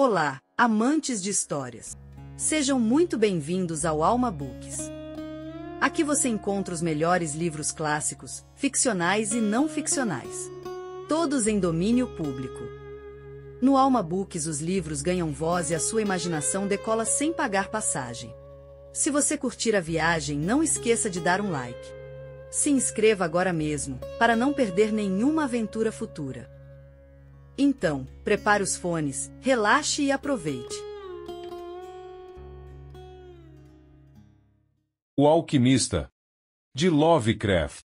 Olá, amantes de histórias. Sejam muito bem-vindos ao Alma Books. Aqui você encontra os melhores livros clássicos, ficcionais e não ficcionais. Todos em domínio público. No Alma Books os livros ganham voz e a sua imaginação decola sem pagar passagem. Se você curtir a viagem, não esqueça de dar um like. Se inscreva agora mesmo, para não perder nenhuma aventura futura. Então, prepare os fones, relaxe e aproveite. O Alquimista, de Lovecraft.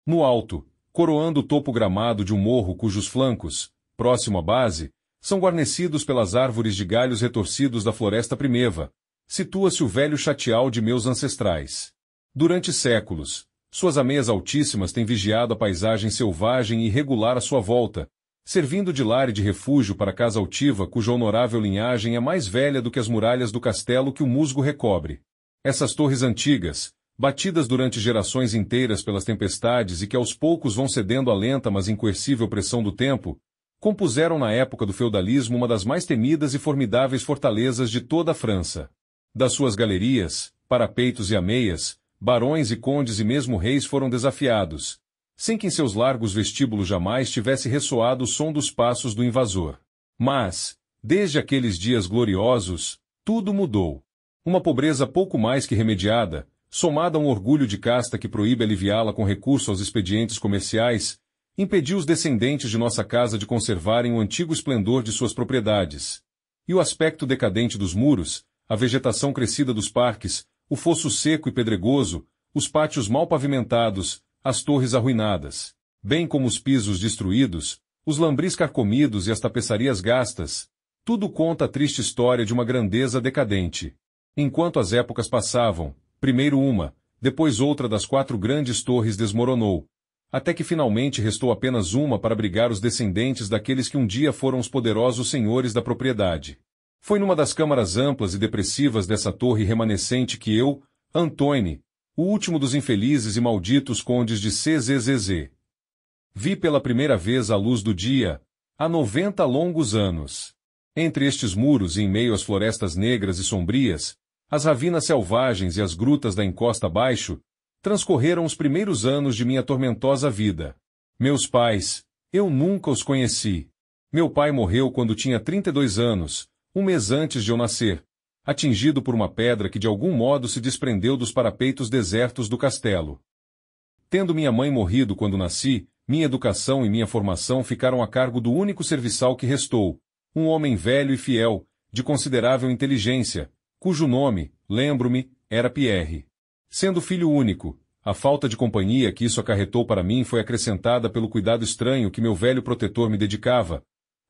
No alto, coroando o topo gramado de um morro cujos flancos, próximo à base, são guarnecidos pelas árvores de galhos retorcidos da floresta primeva, situa-se o velho chatial de meus ancestrais. Durante séculos, suas ameias altíssimas têm vigiado a paisagem selvagem e irregular à sua volta, servindo de lar e de refúgio para a casa altiva cuja honorável linhagem é mais velha do que as muralhas do castelo que o musgo recobre. Essas torres antigas, batidas durante gerações inteiras pelas tempestades e que aos poucos vão cedendo à lenta mas incoercível pressão do tempo, compuseram na época do feudalismo uma das mais temidas e formidáveis fortalezas de toda a França. Das suas galerias, parapeitos e ameias, barões e condes e mesmo reis foram desafiados, sem que em seus largos vestíbulos jamais tivesse ressoado o som dos passos do invasor. Mas, desde aqueles dias gloriosos, tudo mudou. Uma pobreza pouco mais que remediada, somada a um orgulho de casta que proíbe aliviá-la com recurso aos expedientes comerciais, impediu os descendentes de nossa casa de conservarem o antigo esplendor de suas propriedades. E o aspecto decadente dos muros, a vegetação crescida dos parques, o fosso seco e pedregoso, os pátios mal pavimentados, as torres arruinadas, bem como os pisos destruídos, os lambris carcomidos e as tapeçarias gastas, tudo conta a triste história de uma grandeza decadente. Enquanto as épocas passavam, primeiro uma, depois outra das 4 grandes torres desmoronou, até que finalmente restou apenas uma para abrigar os descendentes daqueles que um dia foram os poderosos senhores da propriedade. Foi numa das câmaras amplas e depressivas dessa torre remanescente que eu, Antoine, o último dos infelizes e malditos condes de CZZZ, vi pela primeira vez a luz do dia, há 90 longos anos. Entre estes muros e em meio às florestas negras e sombrias, as ravinas selvagens e as grutas da encosta abaixo, transcorreram os primeiros anos de minha tormentosa vida. Meus pais, eu nunca os conheci. Meu pai morreu quando tinha 32 anos, um mês antes de eu nascer, atingido por uma pedra que de algum modo se desprendeu dos parapeitos desertos do castelo. Tendo minha mãe morrido quando nasci, minha educação e minha formação ficaram a cargo do único serviçal que restou, um homem velho e fiel, de considerável inteligência, cujo nome, lembro-me, era Pierre. Sendo filho único, a falta de companhia que isso acarretou para mim foi acrescentada pelo cuidado estranho que meu velho protetor me dedicava,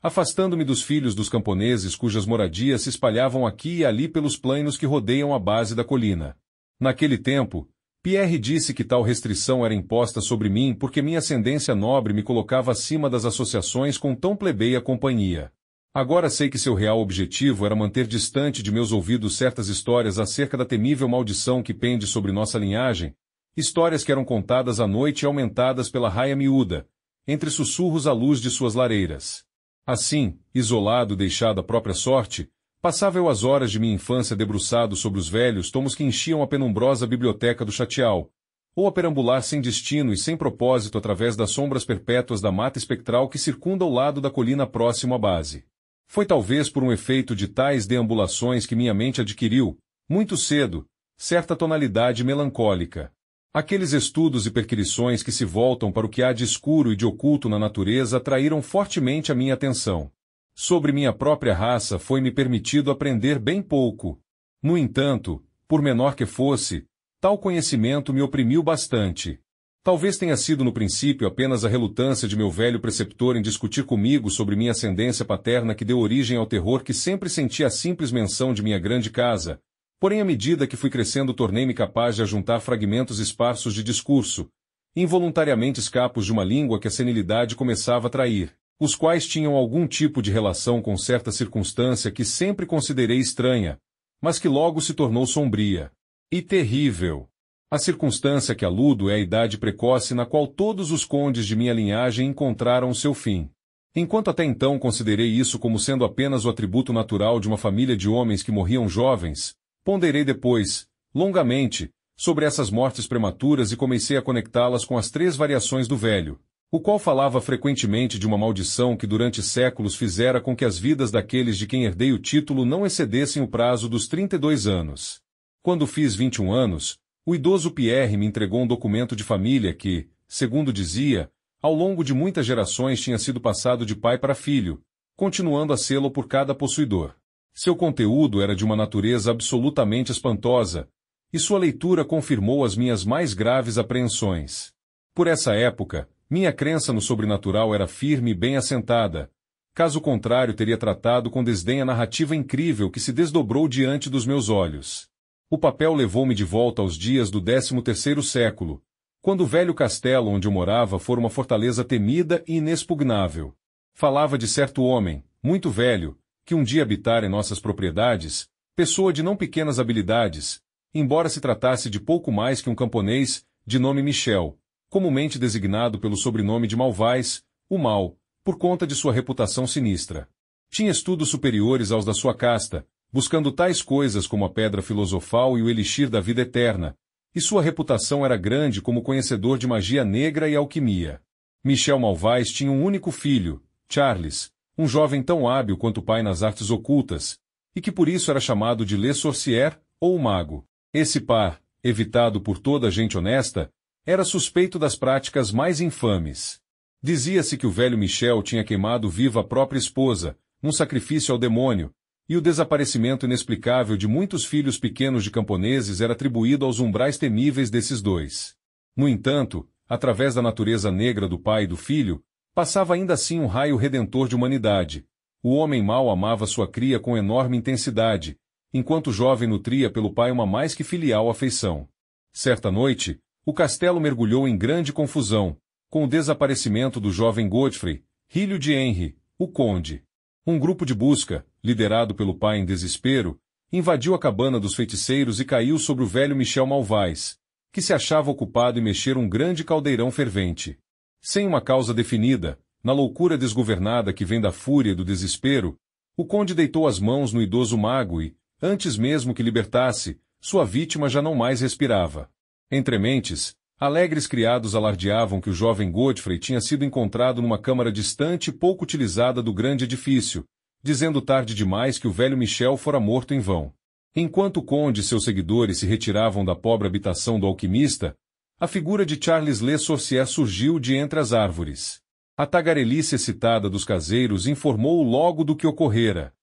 afastando-me dos filhos dos camponeses cujas moradias se espalhavam aqui e ali pelos plainos que rodeiam a base da colina. Naquele tempo, Pierre disse que tal restrição era imposta sobre mim porque minha ascendência nobre me colocava acima das associações com tão plebeia companhia. Agora sei que seu real objetivo era manter distante de meus ouvidos certas histórias acerca da temível maldição que pende sobre nossa linhagem, histórias que eram contadas à noite e aumentadas pela raia miúda, entre sussurros à luz de suas lareiras. Assim, isolado e deixado à própria sorte, passava eu as horas de minha infância debruçado sobre os velhos tomos que enchiam a penumbrosa biblioteca do Chatial, ou a perambular sem destino e sem propósito através das sombras perpétuas da mata espectral que circunda o lado da colina próximo à base. Foi talvez por um efeito de tais deambulações que minha mente adquiriu, muito cedo, certa tonalidade melancólica. Aqueles estudos e perquirições que se voltam para o que há de escuro e de oculto na natureza atraíram fortemente a minha atenção. Sobre minha própria raça foi-me permitido aprender bem pouco. No entanto, por menor que fosse, tal conhecimento me oprimiu bastante. Talvez tenha sido no princípio apenas a relutância de meu velho preceptor em discutir comigo sobre minha ascendência paterna que deu origem ao terror que sempre senti a simples menção de minha grande casa. Porém, à medida que fui crescendo, tornei-me capaz de ajuntar fragmentos esparsos de discurso, involuntariamente escapos de uma língua que a senilidade começava a trair, os quais tinham algum tipo de relação com certa circunstância que sempre considerei estranha, mas que logo se tornou sombria e terrível. A circunstância que aludo é a idade precoce na qual todos os condes de minha linhagem encontraram seu fim. Enquanto até então considerei isso como sendo apenas o atributo natural de uma família de homens que morriam jovens, ponderei depois, longamente, sobre essas mortes prematuras e comecei a conectá-las com as 3 variações do velho, o qual falava frequentemente de uma maldição que durante séculos fizera com que as vidas daqueles de quem herdei o título não excedessem o prazo dos 32 anos. Quando fiz 21 anos, o idoso Pierre me entregou um documento de família que, segundo dizia, ao longo de muitas gerações tinha sido passado de pai para filho, continuando a sê-lo por cada possuidor. Seu conteúdo era de uma natureza absolutamente espantosa, e sua leitura confirmou as minhas mais graves apreensões. Por essa época, minha crença no sobrenatural era firme e bem assentada. Caso contrário, teria tratado com desdém a narrativa incrível que se desdobrou diante dos meus olhos. O papel levou-me de volta aos dias do 13º século, quando o velho castelo onde eu morava fora uma fortaleza temida e inexpugnável. Falava de certo homem, muito velho, que um dia habitara em nossas propriedades, pessoa de não pequenas habilidades, embora se tratasse de pouco mais que um camponês, de nome Michel, comumente designado pelo sobrenome de Malvais, o Mal, por conta de sua reputação sinistra. Tinha estudos superiores aos da sua casta, buscando tais coisas como a pedra filosofal e o elixir da vida eterna, e sua reputação era grande como conhecedor de magia negra e alquimia. Michel Malvais tinha um único filho, Charles, um jovem tão hábil quanto o pai nas artes ocultas, e que por isso era chamado de Le Sorcier, ou o Mago. Esse par, evitado por toda a gente honesta, era suspeito das práticas mais infames. Dizia-se que o velho Michel tinha queimado viva a própria esposa, num sacrifício ao demônio, e o desaparecimento inexplicável de muitos filhos pequenos de camponeses era atribuído aos umbrais temíveis desses dois. No entanto, através da natureza negra do pai e do filho, passava ainda assim um raio redentor de humanidade. O homem mau amava sua cria com enorme intensidade, enquanto o jovem nutria pelo pai uma mais que filial afeição. Certa noite, o castelo mergulhou em grande confusão, com o desaparecimento do jovem Godfrey, filho de Henry, o conde. Um grupo de busca, liderado pelo pai em desespero, invadiu a cabana dos feiticeiros e caiu sobre o velho Michel Malvais, que se achava ocupado em mexer um grande caldeirão fervente. Sem uma causa definida, na loucura desgovernada que vem da fúria e do desespero, o conde deitou as mãos no idoso mago e, antes mesmo que libertasse, sua vítima já não mais respirava. Entre mentes, alegres criados alardeavam que o jovem Godfrey tinha sido encontrado numa câmara distante e pouco utilizada do grande edifício, dizendo tarde demais que o velho Michel fora morto em vão. Enquanto o conde e seus seguidores se retiravam da pobre habitação do alquimista, a figura de Charles Le Sorcier surgiu de entre as árvores. A tagarelice excitada dos caseiros informou-o logo do que ocorrera.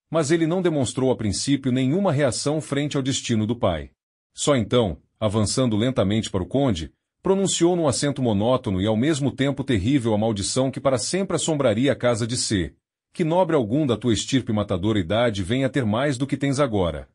Mas ele não demonstrou a princípio nenhuma reação frente ao destino do pai. Só então, avançando lentamente para o conde, pronunciou num acento monótono e ao mesmo tempo terrível a maldição que para sempre assombraria a casa de C. Que nobre algum da tua estirpe matadora idade venha ter mais do que tens agora.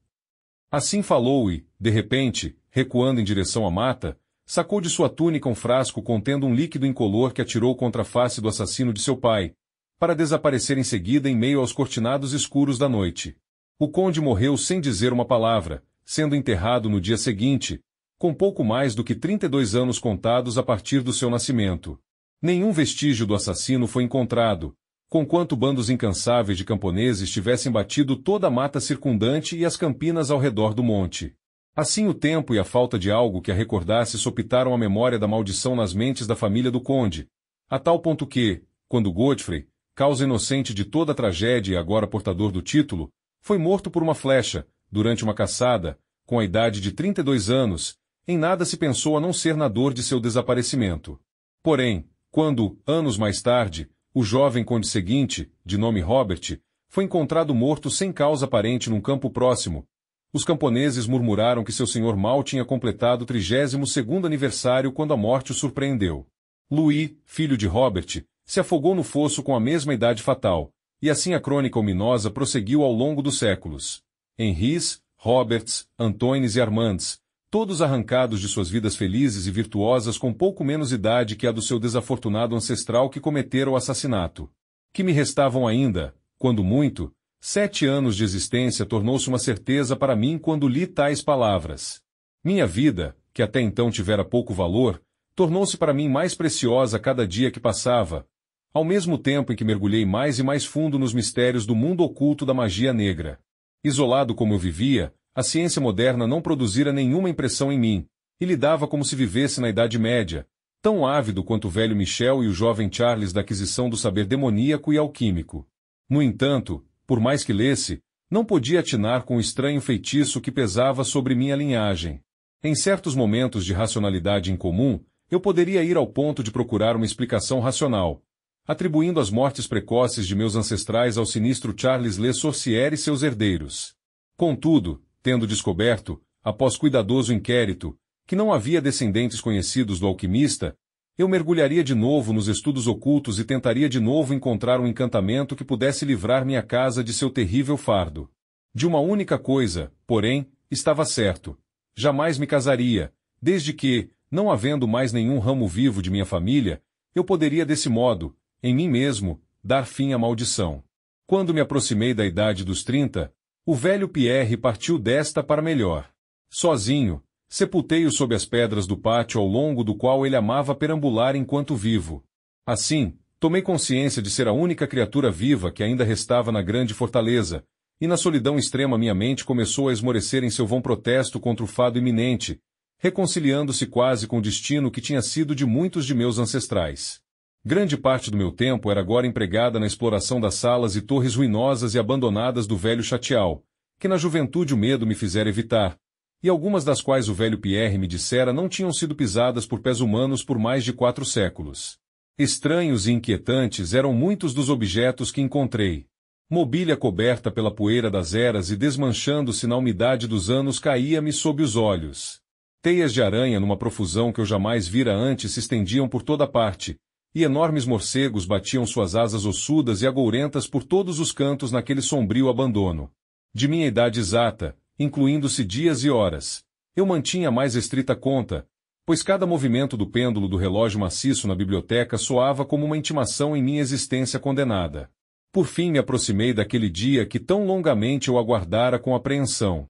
Assim falou e, de repente, recuando em direção à mata, sacou de sua túnica um frasco contendo um líquido incolor que atirou contra a face do assassino de seu pai, para desaparecer em seguida em meio aos cortinados escuros da noite. O conde morreu sem dizer uma palavra, sendo enterrado no dia seguinte, com pouco mais do que 32 anos contados a partir do seu nascimento. Nenhum vestígio do assassino foi encontrado, conquanto bandos incansáveis de camponeses tivessem batido toda a mata circundante e as campinas ao redor do monte. Assim o tempo e a falta de algo que a recordasse sopitaram a memória da maldição nas mentes da família do conde, a tal ponto que, quando Godfrey, causa inocente de toda a tragédia e agora portador do título, foi morto por uma flecha, durante uma caçada, com a idade de 32 anos, em nada se pensou a não ser na dor de seu desaparecimento. Porém, quando, anos mais tarde, o jovem conde seguinte, de nome Robert, foi encontrado morto sem causa aparente num campo próximo, os camponeses murmuraram que seu senhor mal tinha completado o 32º aniversário quando a morte o surpreendeu. Louis, filho de Robert, se afogou no fosso com a mesma idade fatal, e assim a crônica ominosa prosseguiu ao longo dos séculos. Henrys, Roberts, Antoines e Armands, todos arrancados de suas vidas felizes e virtuosas com pouco menos idade que a do seu desafortunado ancestral que cometera o assassinato. Que me restavam ainda, quando muito, 7 anos de existência tornou-se uma certeza para mim quando li tais palavras. Minha vida, que até então tivera pouco valor, tornou-se para mim mais preciosa cada dia que passava, ao mesmo tempo em que mergulhei mais e mais fundo nos mistérios do mundo oculto da magia negra. Isolado como eu vivia, a ciência moderna não produzira nenhuma impressão em mim, e lidava como se vivesse na Idade Média, tão ávido quanto o velho Michel e o jovem Charles da aquisição do saber demoníaco e alquímico. No entanto, por mais que lesse, não podia atinar com o estranho feitiço que pesava sobre minha linhagem. Em certos momentos de racionalidade incomum, eu poderia ir ao ponto de procurar uma explicação racional, atribuindo as mortes precoces de meus ancestrais ao sinistro Charles Le Sorcier e seus herdeiros. Contudo, tendo descoberto, após cuidadoso inquérito, que não havia descendentes conhecidos do alquimista, eu mergulharia de novo nos estudos ocultos e tentaria de novo encontrar um encantamento que pudesse livrar minha casa de seu terrível fardo. De uma única coisa, porém, estava certo. Jamais me casaria, desde que, não havendo mais nenhum ramo vivo de minha família, eu poderia desse modo, em mim mesmo, dar fim à maldição. Quando me aproximei da idade dos 30, o velho Pierre partiu desta para melhor. Sozinho, sepultei-o sob as pedras do pátio ao longo do qual ele amava perambular enquanto vivo. Assim, tomei consciência de ser a única criatura viva que ainda restava na grande fortaleza, e na solidão extrema minha mente começou a esmorecer em seu vão protesto contra o fado iminente, reconciliando-se quase com o destino que tinha sido de muitos de meus ancestrais. Grande parte do meu tempo era agora empregada na exploração das salas e torres ruinosas e abandonadas do velho Chatial, que na juventude o medo me fizera evitar, e algumas das quais o velho Pierre me dissera não tinham sido pisadas por pés humanos por mais de 4 séculos. Estranhos e inquietantes eram muitos dos objetos que encontrei. Mobília coberta pela poeira das eras e desmanchando-se na umidade dos anos caía-me sob os olhos. Teias de aranha numa profusão que eu jamais vira antes se estendiam por toda parte, e enormes morcegos batiam suas asas ossudas e agourentas por todos os cantos naquele sombrio abandono. De minha idade exata, incluindo-se dias e horas, eu mantinha a mais estrita conta, pois cada movimento do pêndulo do relógio maciço na biblioteca soava como uma intimação em minha existência condenada. Por fim me aproximei daquele dia que tão longamente eu aguardara com apreensão.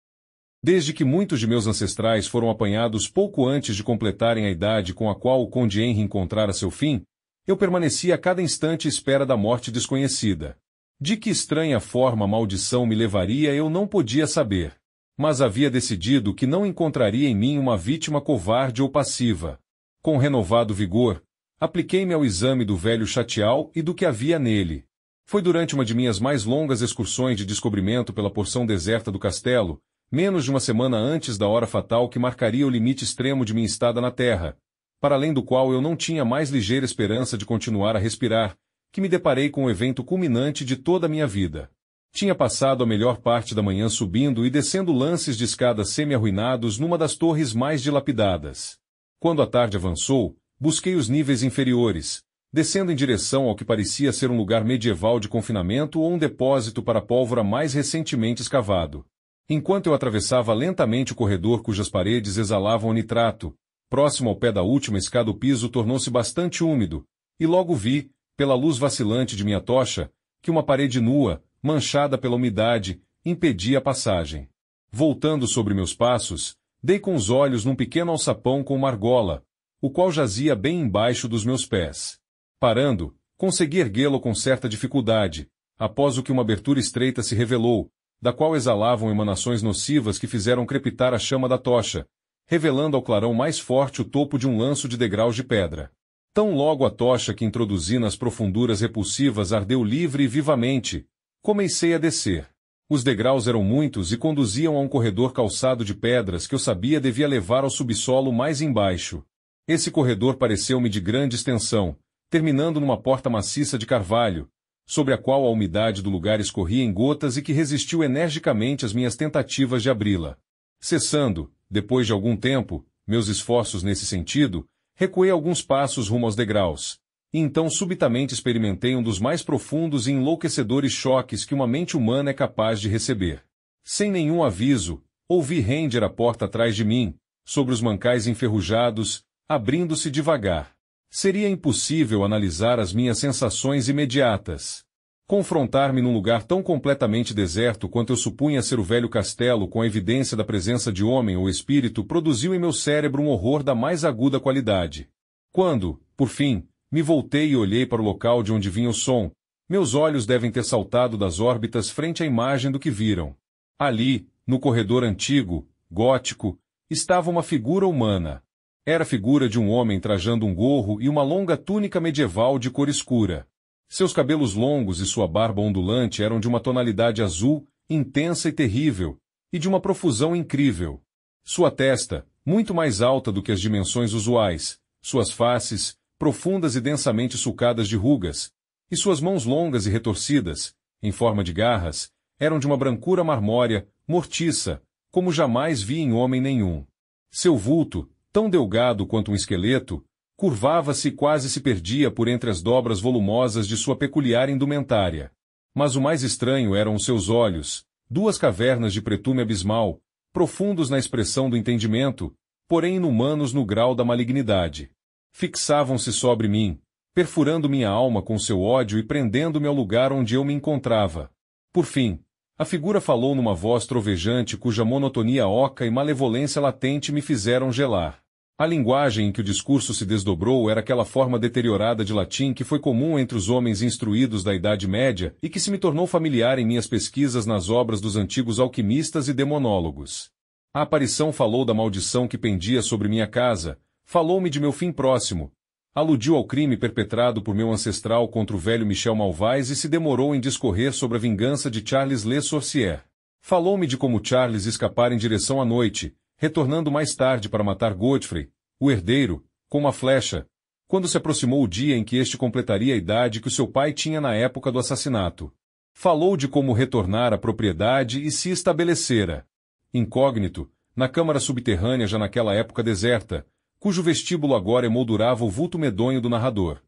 Desde que muitos de meus ancestrais foram apanhados pouco antes de completarem a idade com a qual o Conde Henri encontrara seu fim, eu permanecia a cada instante à espera da morte desconhecida. De que estranha forma a maldição me levaria eu não podia saber. Mas havia decidido que não encontraria em mim uma vítima covarde ou passiva. Com renovado vigor, apliquei-me ao exame do velho Chatial e do que havia nele. Foi durante uma de minhas mais longas excursões de descobrimento pela porção deserta do castelo, menos de uma semana antes da hora fatal que marcaria o limite extremo de minha estada na terra, para além do qual eu não tinha mais ligeira esperança de continuar a respirar, que me deparei com o evento culminante de toda a minha vida. Tinha passado a melhor parte da manhã subindo e descendo lances de escadas semi-arruinados numa das torres mais dilapidadas. Quando a tarde avançou, busquei os níveis inferiores, descendo em direção ao que parecia ser um lugar medieval de confinamento ou um depósito para pólvora mais recentemente escavado. Enquanto eu atravessava lentamente o corredor cujas paredes exalavam nitrato, próximo ao pé da última escada o piso tornou-se bastante úmido, e logo vi, pela luz vacilante de minha tocha, que uma parede nua, manchada pela umidade, impedia a passagem. Voltando sobre meus passos, dei com os olhos num pequeno alçapão com uma argola, o qual jazia bem embaixo dos meus pés. Parando, consegui erguê-lo com certa dificuldade, após o que uma abertura estreita se revelou, da qual exalavam emanações nocivas que fizeram crepitar a chama da tocha, revelando ao clarão mais forte o topo de um lanço de degraus de pedra. Tão logo a tocha que introduzi nas profunduras repulsivas ardeu livre e vivamente, comecei a descer. Os degraus eram muitos e conduziam a um corredor calçado de pedras que eu sabia devia levar ao subsolo mais embaixo. Esse corredor pareceu-me de grande extensão, terminando numa porta maciça de carvalho, sobre a qual a umidade do lugar escorria em gotas e que resistiu energicamente às minhas tentativas de abri-la. Cessando, depois de algum tempo, meus esforços nesse sentido, recuei alguns passos rumo aos degraus, e então subitamente experimentei um dos mais profundos e enlouquecedores choques que uma mente humana é capaz de receber. Sem nenhum aviso, ouvi render a porta atrás de mim, sobre os mancais enferrujados, abrindo-se devagar. Seria impossível analisar as minhas sensações imediatas. Confrontar-me num lugar tão completamente deserto quanto eu supunha ser o velho castelo com a evidência da presença de homem ou espírito produziu em meu cérebro um horror da mais aguda qualidade. Quando, por fim, Me voltei e olhei para o local de onde vinha o som. Meus olhos devem ter saltado das órbitas frente à imagem do que viram. Ali, no corredor antigo, gótico, estava uma figura humana. Era a figura de um homem trajando um gorro e uma longa túnica medieval de cor escura. Seus cabelos longos e sua barba ondulante eram de uma tonalidade azul, intensa e terrível, e de uma profusão incrível. Sua testa, muito mais alta do que as dimensões usuais, suas faces, profundas e densamente sulcadas de rugas, e suas mãos longas e retorcidas, em forma de garras, eram de uma brancura marmórea, mortiça, como jamais vi em homem nenhum. Seu vulto, tão delgado quanto um esqueleto, curvava-se e quase se perdia por entre as dobras volumosas de sua peculiar indumentária. Mas o mais estranho eram os seus olhos, duas cavernas de pretume abismal, profundos na expressão do entendimento, porém inumanos no grau da malignidade. Fixavam-se sobre mim, perfurando minha alma com seu ódio e prendendo-me ao lugar onde eu me encontrava. Por fim, a figura falou numa voz trovejante cuja monotonia oca e malevolência latente me fizeram gelar. A linguagem em que o discurso se desdobrou era aquela forma deteriorada de latim que foi comum entre os homens instruídos da Idade Média e que se me tornou familiar em minhas pesquisas nas obras dos antigos alquimistas e demonólogos. A aparição falou da maldição que pendia sobre minha casa, falou-me de meu fim próximo, aludiu ao crime perpetrado por meu ancestral contra o velho Michel Malvais e se demorou em discorrer sobre a vingança de Charles Le Sorcier. Falou-me de como Charles escapara em direção à noite, retornando mais tarde para matar Godfrey, o herdeiro, com uma flecha, quando se aproximou o dia em que este completaria a idade que o seu pai tinha na época do assassinato. Falou de como retornar à propriedade e se estabelecera, incógnito, na câmara subterrânea já naquela época deserta, cujo vestíbulo agora emoldurava o vulto medonho do narrador.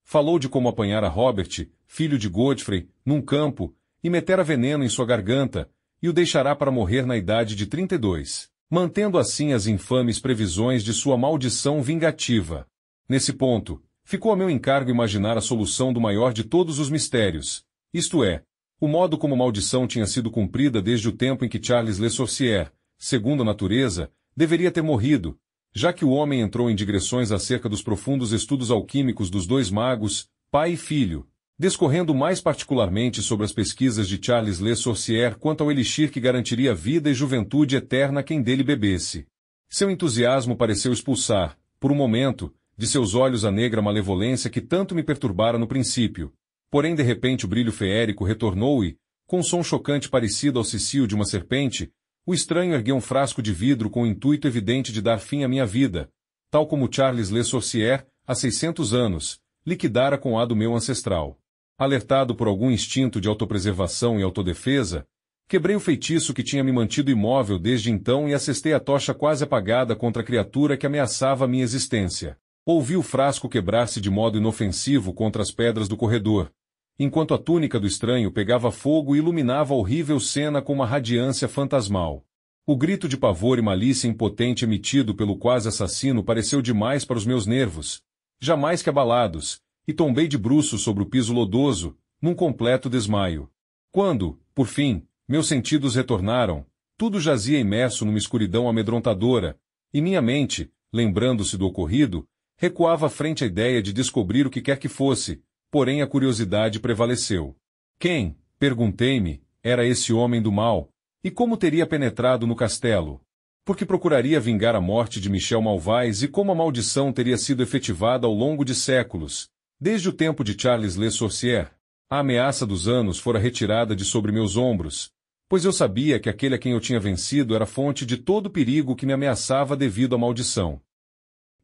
Falou de como apanhara Robert, filho de Godfrey, num campo, e metera veneno em sua garganta, e o deixará para morrer na idade de 32, mantendo assim as infames previsões de sua maldição vingativa. Nesse ponto, ficou a meu encargo imaginar a solução do maior de todos os mistérios, isto é, o modo como a maldição tinha sido cumprida desde o tempo em que Charles Le Sorcier, segundo a natureza, deveria ter morrido, já que o homem entrou em digressões acerca dos profundos estudos alquímicos dos dois magos, pai e filho, discorrendo mais particularmente sobre as pesquisas de Charles Le Sorcier quanto ao elixir que garantiria vida e juventude eterna a quem dele bebesse. Seu entusiasmo pareceu expulsar, por um momento, de seus olhos a negra malevolência que tanto me perturbara no princípio, porém de repente o brilho feérico retornou e, com um som chocante parecido ao cicio de uma serpente, o estranho ergueu um frasco de vidro com o intuito evidente de dar fim à minha vida, tal como Charles Le Sorcier, há 600 anos, liquidara com a do meu ancestral. Alertado por algum instinto de autopreservação e autodefesa, quebrei o feitiço que tinha me mantido imóvel desde então e assestei a tocha quase apagada contra a criatura que ameaçava a minha existência. Ouvi o frasco quebrar-se de modo inofensivo contra as pedras do corredor, enquanto a túnica do estranho pegava fogo e iluminava a horrível cena com uma radiância fantasmal. O grito de pavor e malícia impotente emitido pelo quase assassino pareceu demais para os meus nervos, jamais que abalados, e tombei de bruços sobre o piso lodoso, num completo desmaio. Quando, por fim, meus sentidos retornaram, tudo jazia imerso numa escuridão amedrontadora, e minha mente, lembrando-se do ocorrido, recuava frente à ideia de descobrir o que quer que fosse, porém a curiosidade prevaleceu. Quem, perguntei-me, era esse homem do mal, e como teria penetrado no castelo? Porque procuraria vingar a morte de Michel Malvais e como a maldição teria sido efetivada ao longo de séculos, desde o tempo de Charles Le Sorcier. A ameaça dos anos fora retirada de sobre meus ombros, pois eu sabia que aquele a quem eu tinha vencido era fonte de todo o perigo que me ameaçava devido à maldição.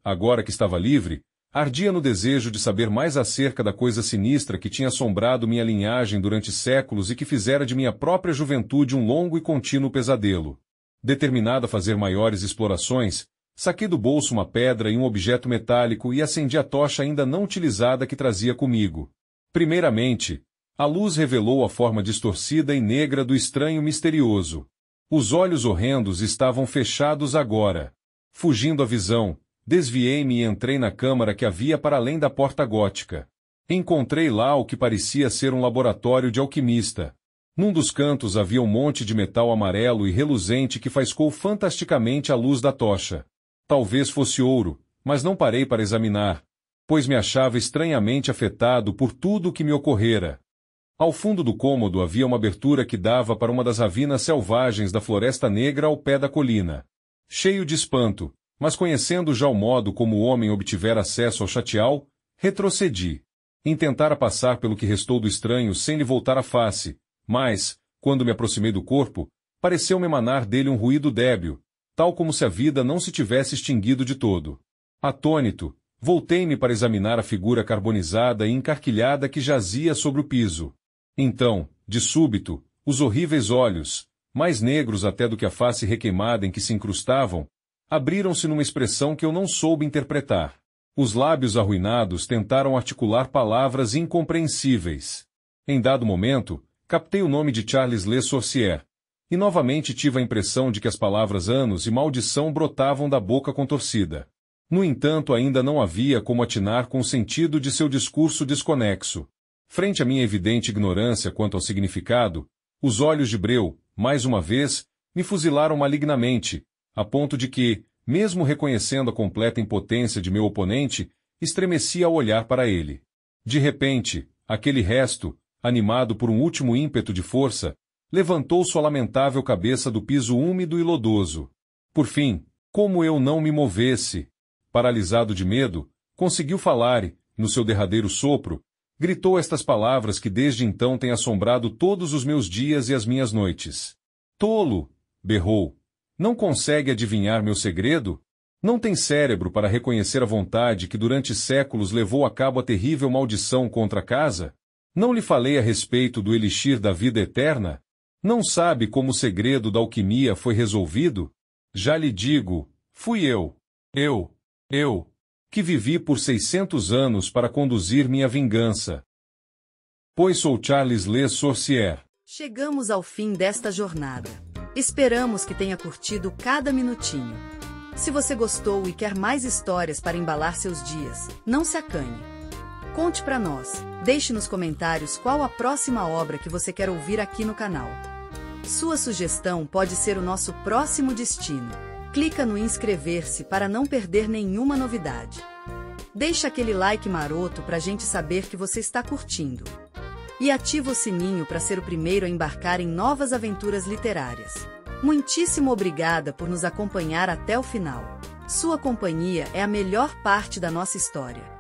Agora que estava livre, ardia no desejo de saber mais acerca da coisa sinistra que tinha assombrado minha linhagem durante séculos e que fizera de minha própria juventude um longo e contínuo pesadelo. Determinado a fazer maiores explorações, saquei do bolso uma pedra e um objeto metálico e acendi a tocha ainda não utilizada que trazia comigo. Primeiramente, a luz revelou a forma distorcida e negra do estranho misterioso. Os olhos horrendos estavam fechados agora. Fugindo à visão, desviei-me e entrei na câmara que havia para além da porta gótica. Encontrei lá o que parecia ser um laboratório de alquimista. Num dos cantos havia um monte de metal amarelo e reluzente que faiscou fantasticamente à luz da tocha. Talvez fosse ouro, mas não parei para examinar. pois me achava estranhamente afetado por tudo o que me ocorrera. Ao fundo do cômodo havia uma abertura que dava para uma das ravinas selvagens da Floresta Negra ao pé da colina. Cheio de espanto, mas conhecendo já o modo como o homem obtivera acesso ao Chatial, retrocedi. Intentara passar pelo que restou do estranho sem lhe voltar a face, mas, quando me aproximei do corpo, pareceu-me emanar dele um ruído débil, tal como se a vida não se tivesse extinguido de todo. Atônito, voltei-me para examinar a figura carbonizada e encarquilhada que jazia sobre o piso. Então, de súbito, os horríveis olhos, mais negros até do que a face requeimada em que se incrustavam, abriram-se numa expressão que eu não soube interpretar. Os lábios arruinados tentaram articular palavras incompreensíveis. Em dado momento, captei o nome de Charles Le Sorcier, e novamente tive a impressão de que as palavras anos e maldição brotavam da boca contorcida. No entanto, ainda não havia como atinar com o sentido de seu discurso desconexo. Frente à minha evidente ignorância quanto ao significado, os olhos de Breu, mais uma vez, me fuzilaram malignamente, a ponto de que, mesmo reconhecendo a completa impotência de meu oponente, estremeci ao olhar para ele. De repente, aquele resto, animado por um último ímpeto de força, levantou sua lamentável cabeça do piso úmido e lodoso. Por fim, como eu não me movesse, paralisado de medo, conseguiu falar e, no seu derradeiro sopro, gritou estas palavras que desde então têm assombrado todos os meus dias e as minhas noites. Tolo! Berrou. Não consegue adivinhar meu segredo? Não tem cérebro para reconhecer a vontade que durante séculos levou a cabo a terrível maldição contra a casa? Não lhe falei a respeito do elixir da vida eterna? Não sabe como o segredo da alquimia foi resolvido? Já lhe digo, fui eu, que vivi por 600 anos para conduzir minha vingança. Pois sou Charles Le Sorcier. Chegamos ao fim desta jornada. Esperamos que tenha curtido cada minutinho. Se você gostou e quer mais histórias para embalar seus dias, não se acanhe. Conte pra nós. Deixe nos comentários qual a próxima obra que você quer ouvir aqui no canal. Sua sugestão pode ser o nosso próximo destino. Clica no inscrever-se para não perder nenhuma novidade. Deixa aquele like maroto pra gente saber que você está curtindo. E ativa o sininho para ser o primeiro a embarcar em novas aventuras literárias. Muitíssimo obrigada por nos acompanhar até o final. Sua companhia é a melhor parte da nossa história.